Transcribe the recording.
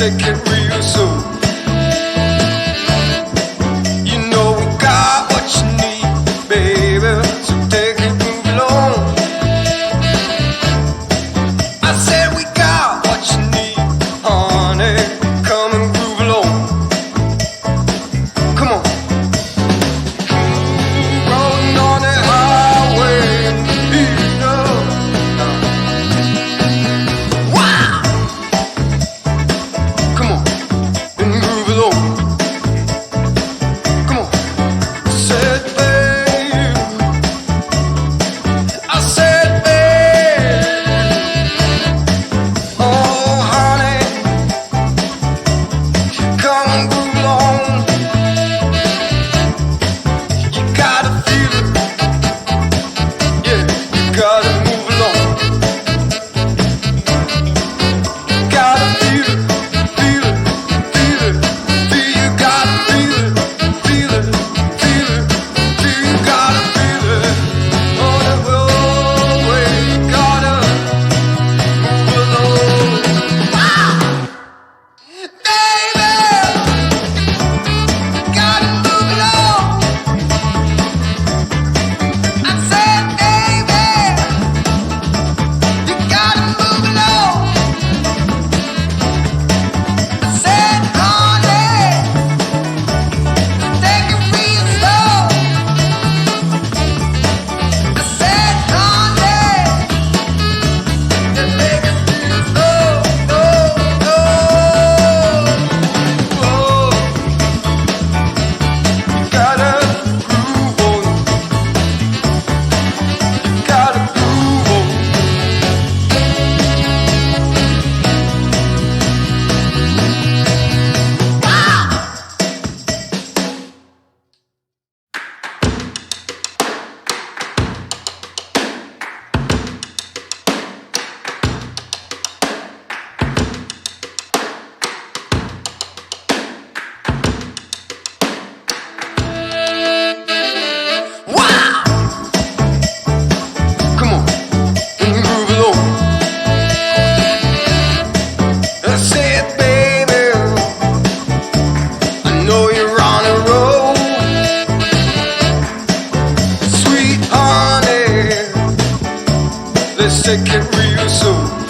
take it real slow. You know we got what you need, baby, so take it, move along. I said we got what you need, honey, come and groove along. Come on. Rolling on the highway, you know. Wow! Come on, and groove along. Come on. Said babe, I said babe, oh honey, come and groove along. You gotta feel it, yeah, you gotta move along. Gotta feel it, feel it, feel it, feel. You gotta feel it, feel it, feel it, feel. You gotta feel it on the roadway. You gotta move along. Baby, gotta move along. I said, baby, you gotta move along. I said, honey, take it real slow. I said, honey, take it real slow. You gotta groove on. You gotta groove on. Wow! Come on, and groove along. I said, baby, I know you're on a roll. Sweet honey, let's take it real slow.